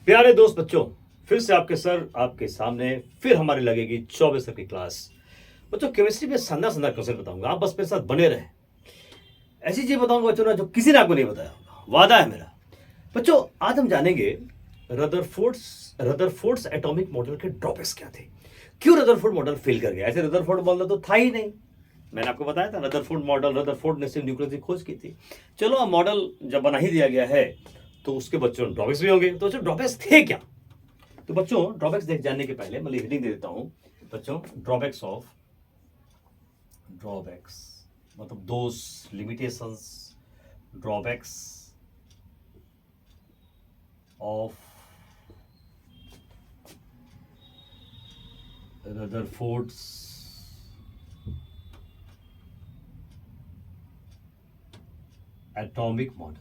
प्यारे दोस्त बच्चों, फिर से आपके सर आपके सामने फिर हमारी लगेगी 24 की क्लास। बच्चों केमिस्ट्री में शानदार शानदार क्वेश्चन बताऊंगा, आप बस मेरे साथ बने रहे। ऐसी चीज बताऊंगा बच्चों ना जो किसी ने आपको नहीं बताया होगा, वादा है मेरा। बच्चों आज हम जानेंगे रदरफोर्ड्स एटॉमिक मॉडल के ड्रॉबैक्स क्या थे। क्यों रदरफोर्ड मॉडल फेल कर गया? ऐसे रदरफोर्ड मॉडल तो था ही नहीं। मैंने आपको बताया था रदरफोर्ड ने सिर्फ न्यूक्लियस की खोज की थी। चलो अब मॉडल जब बना ही दिया गया है तो उसके बच्चों ड्रॉबैक्स भी होंगे। तो ड्रॉबैक्स थे क्या? तो बच्चों ड्रॉबैक्स देख जानने के पहले मैं हेडिंग दे देता हूं। बच्चों ड्रॉबैक्स मतलब those limitations, drawbacks of Rutherford's atomic model.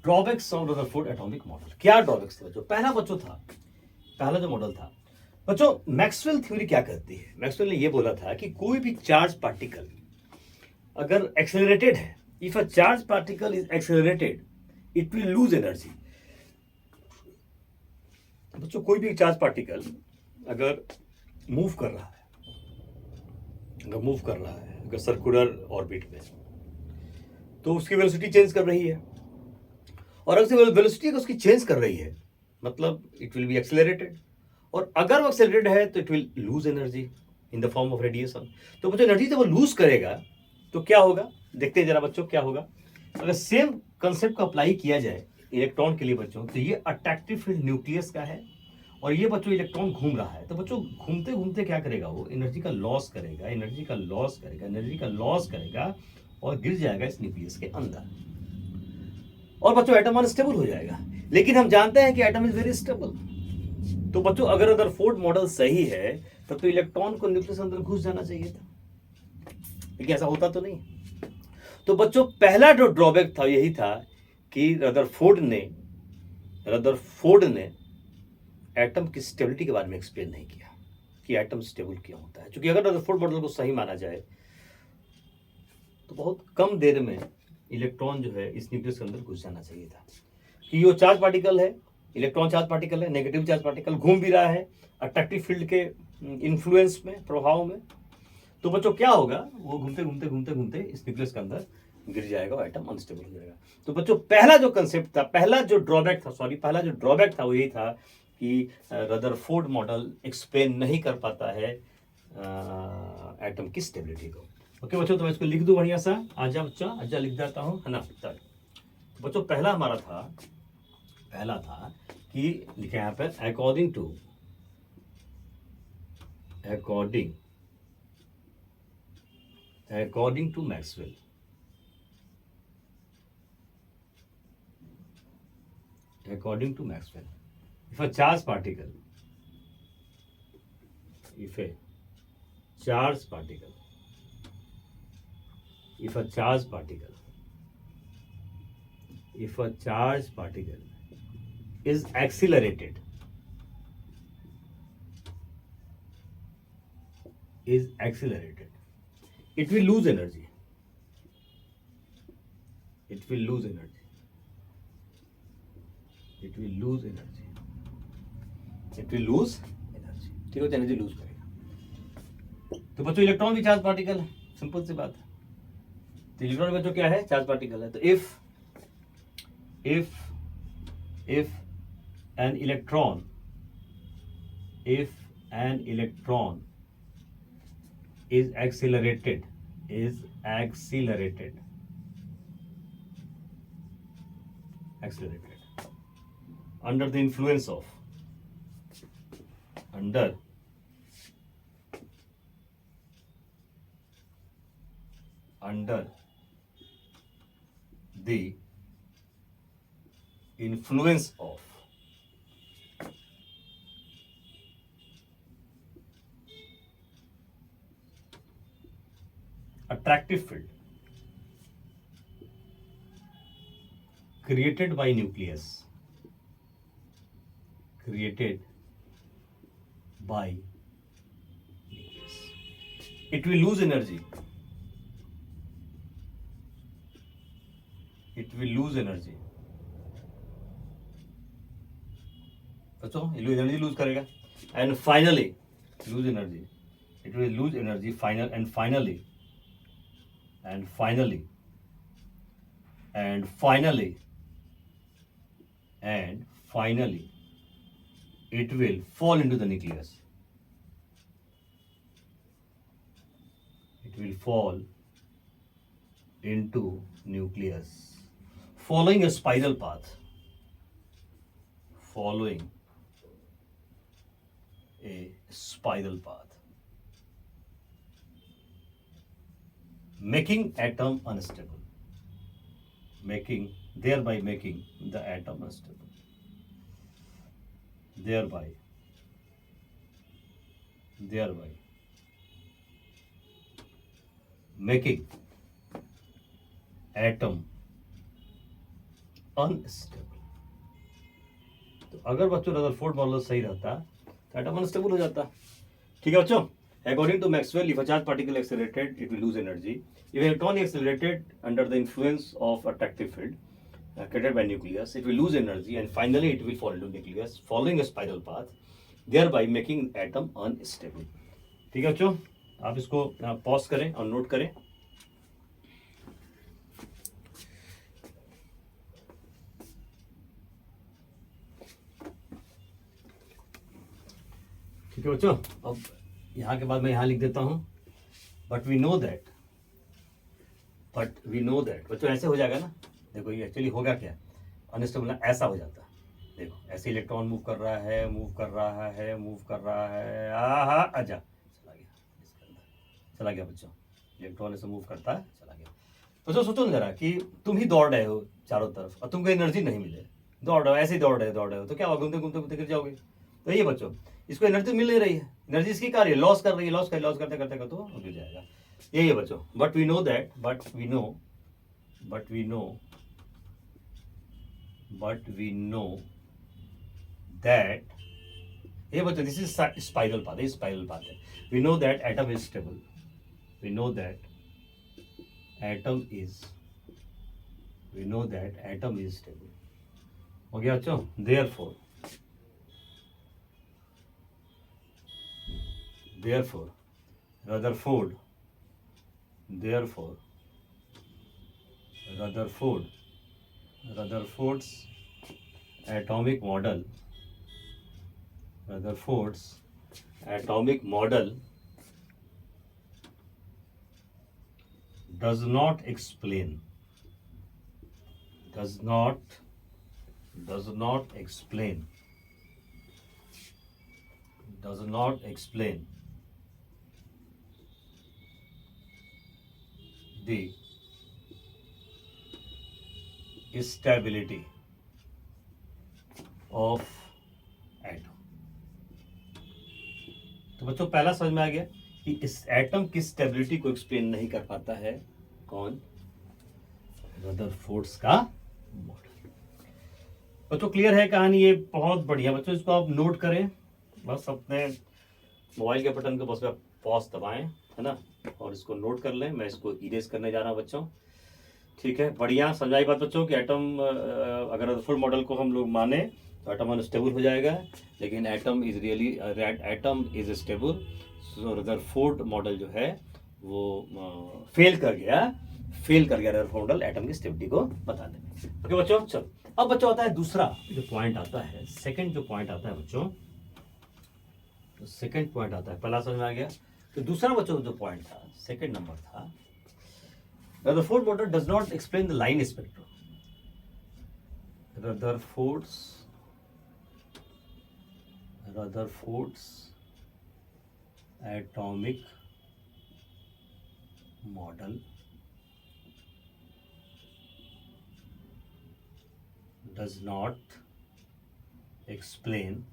Drawbacks of Rutherford atomic model. क्या ड्रॉबैक्स थे बच्चों? पहला जो मॉडल था बच्चों, मैक्सवेल थ्योरी क्या कहती है? मैक्सवेल ने यह बोला था कि कोई भी चार्ज पार्टिकल अगर एक्सेलरेटेड है, if a charge particle is accelerated it will lose energy. बच्चों कोई भी चार्ज पार्टिकल अगर मूव कर रहा है, अगर सर्कुलर ऑर्बिट में, तो उसकी वेलोसिटी चेंज कर रही है। और अगर वेलोसिटी उसकी चेंज कर रही है मतलब इट विल बी एक्सेलरेटेड। और अगर वो एक्सेलरेटेड है तो it will lose energy in the form of radiation. तो बच्चों एनर्जी जब वो लूज करेगा तो क्या होगा, देखते हैं जरा बच्चों क्या होगा। अगर सेम कंसेप्ट को अप्लाई किया जाए इलेक्ट्रॉन के लिए बच्चों, तो ये अट्रैक्टिव फील्ड न्यूक्लियस का है और ये बच्चों इलेक्ट्रॉन घूम रहा है। तो बच्चों घूमते घूमते क्या करेगा, वो एनर्जी का लॉस करेगा और गिर जाएगा इस न्यूक्लियस के अंदर। और बच्चों एटम अनस्टेबल हो जाएगा। लेकिन हम जानते हैं कि एटम इज वेरी स्टेबल। तो बच्चों अगर रदरफोर्ड मॉडल सही है तब तो इलेक्ट्रॉन को न्यूक्लियस अंदर घुस जाना चाहिए था, लेकिन ऐसा होता तो नहीं। तो बच्चों पहला जो ड्रॉबैक था यही था कि रदरफोर्ड ने एटम की स्टेबिलिटी के बारे में एक्सप्लेन नहीं किया कि एटम स्टेबल क्यों होता है। क्योंकि अगर रदरफोर्ड मॉडल को सही माना जाए तो बहुत कम देर में इलेक्ट्रॉन जो है इस न्यूक्लियस के अंदर घुस जाना चाहिए था। कि वो चार्ज पार्टिकल है, इलेक्ट्रॉन चार्ज पार्टिकल है, नेगेटिव चार्ज पार्टिकल घूम भी रहा है अट्रैक्टिव फील्ड के इन्फ्लुएंस में, प्रभाव में। तो बच्चों क्या होगा, वो घूमते घूमते घूमते घूमते इस न्यूक्लियस के अंदर गिर जाएगा और एटम अनस्टेबल हो जाएगा। तो बच्चों पहला जो कंसेप्ट था, पहला जो ड्रॉबैक था वो यही था कि रदरफोर्ड मॉडल एक्सप्लेन नहीं कर पाता है एटम की स्टेबिलिटी को। ओके बच्चों, तो मैं इसको लिख दूं बढ़िया सा। आजा बच्चा, आजा लिख देता हूं, है ना। तो बच्चों पहला था कि लिखे यहां पर according to Maxwell, if a charge particle if a charge particle if a charge particle if a charge particle is accelerated it will lose energy. it will lose energy it will lose energy ठीक है, तो energy lose करेगा। तो बच्चों electron भी charge particle है, simple सी बात है। तो इलेक्ट्रॉन बच्चों क्या है, चार्ज पार्टिकल है। तो if an electron is accelerated under the influence of under the influence of attractive field created by nucleus it will lose energy. It will lose energy. बच्चों ये एनर्जी लूज करेगा and finally lose energy. It will lose energy and finally it will fall into the nucleus. It will fall into nucleus following a spiral path. Following a spiral path, making atom unstable, thereby making the atom unstable, thereby making atom unstable. तो अगर बच्चों Rutherford model सही रहता तो atom unstable हो जाता. ठीक है बच्चों. According to Maxwell, if a charged particle accelerated, it will lose energy. If an electron accelerated under the influence of attractive field created by nucleus, it will lose energy and finally it will fall into nucleus, following a spiral path, thereby making atom unstable. ठीक है बच्चों, आप इसको pause करें और note करें. ठीक है बच्चों. अब यहाँ के बाद मैं यहाँ लिख देता हूँ बट वी नो दैट बच्चों ऐसे हो जाएगा ना. देखो ये एक्चुअली होगा क्या, अनस्टेबल ऐसा हो जाता. देखो ऐसे इलेक्ट्रॉन मूव कर रहा है आजा चला गया इसके अंदर, चला गया बच्चों. इलेक्ट्रॉन ऐसे मूव करता है, चला गया. बच्चों सोचो ना जरा कि तुम ही दौड़ रहे हो चारों तरफ और तुमको एनर्जी नहीं मिले, दौड़ रहे हो ऐसे ही दौड़ रहे हो तो क्या होगा, घूमते गिर जाओगे. तो ये बच्चों इसको एनर्जी मिल नहीं रही है, एनर्जी इसकी कार्य लॉस कर रही है, लॉस करते तो गिर जाएगा. यही है बच्चों. बट वी नो दैट ये बच्चों दिस इज स्पाइरल पाथ है. We know that atom is stable. हो गया बच्चों. therefore Rutherford's atomic model does not explain the stability of atom. तो बच्चों पहला समझ में आ गया कि इस एटम की स्टेबिलिटी को एक्सप्लेन नहीं कर पाता है कौन, रदरफोर्ड्स का मॉडल. बच्चों क्लियर है कहानी, ये बहुत बढ़िया. बच्चों इसको आप नोट करें, बस अपने मोबाइल के बटन को बस पॉज दबाएं, है ना, और इसको नोट कर लें. मैं इसको इरेज करने जा रहा हूं बच्चों. ठीक है, बढ़िया समझाई बात बच्चों कि एटम अगर रदरफोर्ड मॉडल को हम लोग माने तो एटम अनस्टेबल हो जाएगा, लेकिन atom is stable. So Rutherford model जो है वो फेल कर गया रदरफोर्ड मॉडल एटम की स्टेबिलिटी को बताने में. ओके बच्चों. चलो अब बच्चों आता है दूसरा जो पॉइंट आता है, सेकंड जो पॉइंट आता है बच्चों, तो सेकंड पॉइंट आता है. पहला समझ में आ गया. तो दूसरा बच्चों जो पॉइंट था, सेकंड नंबर था, Rutherford model does not explain the line spectrum. Rutherford's atomic model does not explain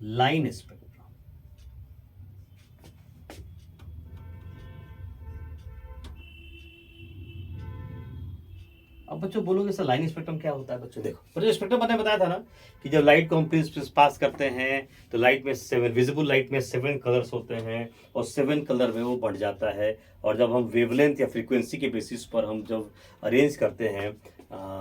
line spectrum. अब बच्चों बोलोगे सर लाइन स्पेक्ट्रम क्या होता है? बच्चों देखो, बच्चों स्पेक्ट्रम मैंने बताया था ना कि जब लाइट को हम पास करते हैं तो लाइट में 7 विजिबल लाइट में 7 कलर्स होते हैं और 7 कलर में वो बढ़ जाता है। और जब हम वेवलेंथ या फ्रीक्वेंसी के बेसिस पर हम जब अरेंज करते हैं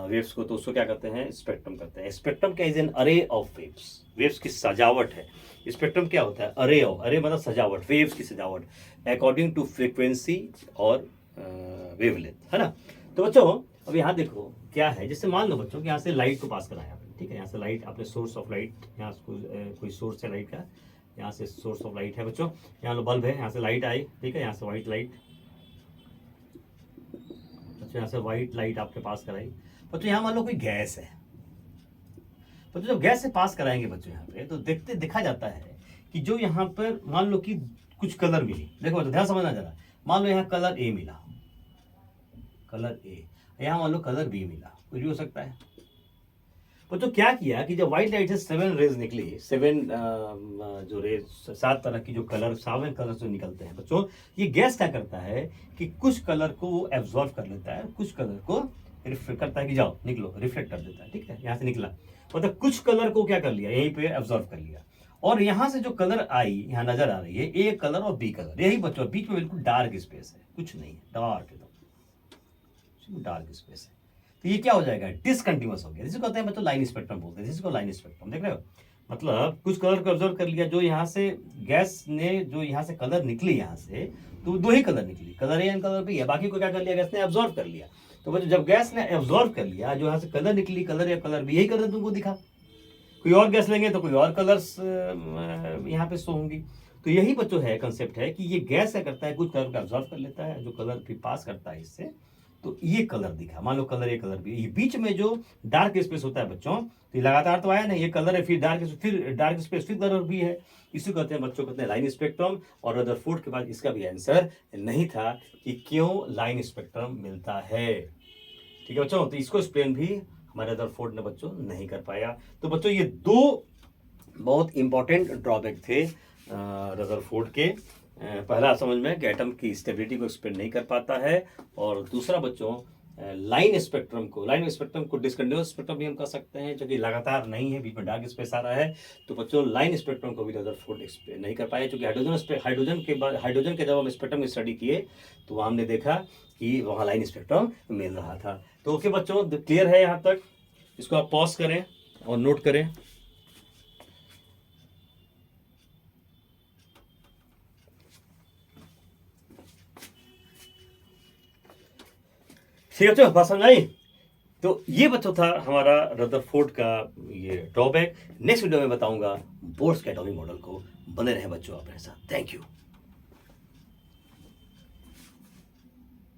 वेव्स को, तो उसको क्या करते हैं? स्पेक्ट्रम करते हैं। स्पेक्ट्रम क्या? इज एन अरे ऑफ वेव्स। वेव्स की सजावट है। स्पेक्ट्रम क्या होता है? अरे ऑफ, अरे मतलब सजावट, वेव्स की सजावट अकॉर्डिंग टू फ्रीक्वेंसी और वेवलेंथ, है ना। तो बच्चों अब यहाँ देखो क्या है, जैसे मान लो बच्चों कि यहाँ से लाइट को पास कराया आपने, ठीक है, यहाँ से लाइट, आपने सोर्स ऑफ लाइट, यहाँ कोई सोर्स है लाइट का, यहाँ से सोर्स ऑफ लाइट है बच्चों, यहाँ लो बल्ब है, यहाँ से लाइट आई, ठीक है, यहाँ से व्हाइट लाइट, बच्चों यहाँ से व्हाइट लाइट आपके पास कराई। बच्चों यहाँ मान लो कोई गैस है, बच्चों जब गैस से पास कराएंगे बच्चों यहाँ पे, तो देखा जाता है कि जो यहाँ पर मान लो कि कुछ कलर मिली, देखो बच्चों ध्यान समझना जरा, मान लो यहाँ कलर ए मिला, कलर ए, यहाँ मान लो कलर बी मिला, कुछ भी हो सकता है। तो क्या किया कि जब व्हाइट लाइट से 7 रेज निकली, 7 जो रेज, 7 तरह की जो कलर, 7 कलर जो निकलते हैं बच्चों, ये गैस क्या करता है कि कुछ कलर को वो एब्जॉर्व कर लेता है, कुछ कलर को रिफ्लेक्ट करता है कि जाओ निकलो, रिफ्लेक्ट कर देता है, ठीक है, यहाँ से निकला, मतलब कुछ कलर को क्या कर लिया, यहीं पे एब्जॉर्व कर लिया। और यहाँ से जो कलर आई, यहाँ नजर आ रही है ए कलर और बी कलर, यही बच्चों बीच में बिल्कुल डार्क स्पेस है, कुछ नहीं है, डार्क एकदम डार्क स्पेस है। तो ये क्या हो जाएगा? डिसकंटिन्यूअस हो गया, जिसको कहते हैं बच्चों लाइन स्पेक्ट्रम बोलते हैं, जिसको लाइन स्पेक्ट्रम, देख रहे हो, मतलब कुछ कलर को ऑब्जर्व कर लिया, जो यहाँ से गैस ने जो यहाँ से कलर निकली, यहाँ से तो 2 ही कलर निकली, colour A and colour B है, बाकी को क्या कर लिया गैस ने? ऑब्जर्व कर लिया। तो बच्चों जब गैस ने ऑब्जर्व कर लिया, जो यहाँ से कलर निकली, कलर या कलर बी, यही कलर तुमको दिखा। कोई और गैस लेंगे तो कोई और कलर्स यहाँ पे शो होंगी। तो यही बच्चों है, कंसेप्ट है कि ये गैस क्या करता है, कुछ कलर को ऑब्जर्व कर लेता है, जो कलर फिर पास करता है इससे, तो ये कलर दिखा, मान लो कलर, ये कलर भी, ये बीच में जो डार्क स्पेस होता है बच्चों, तो ये लगातार तो आया ना, ये कलर है, फिर डार्क स्पेस, फिर कलर भी है, इसी कहते हैं बच्चों, कहते हैं लाइन स्पेक्ट्रम। और रदरफोर्ड के बाद इसका भी आंसर नहीं था कि क्यों लाइन स्पेक्ट्रम मिलता है, ठीक है बच्चों। तो इसको एक्सप्लेन भी हमारे रदरफोर्ड ने बच्चों नहीं कर पाया। तो बच्चों ये 2 बहुत इंपॉर्टेंट ड्रॉबैक थे रदरफोर्ड के। पहला समझ में कि एटम की स्टेबिलिटी को एक्सप्लेन नहीं कर पाता है, और दूसरा बच्चों लाइन स्पेक्ट्रम को डिसकंटिन्यूअस स्पेक्ट्रम भी हम कह सकते हैं, जो कि लगातार नहीं है, बीच में डार्क स्पेस आ रहा है। तो बच्चों लाइन स्पेक्ट्रम को भी रदरफोर्ड एक्सप्लेन नहीं कर पाए, क्योंकि हाइड्रोजन के जब हम स्पेक्ट्रम की स्टडी किए तो हमने देखा कि वहाँ लाइन स्पेक्ट्रम मिल रहा था। तो ओके बच्चों, क्लियर है यहाँ तक? इसको आप पॉज करें और नोट करें। ठीक है बच्चों, बात समझ आई? तो ये बच्चों था हमारा रदरफोर्ड का ये ड्रॉबैक। नेक्स्ट वीडियो में बताऊंगा बोर्ड्स के एटॉमिक मॉडल को। बने रहे बच्चों अपने साथ। Thank you.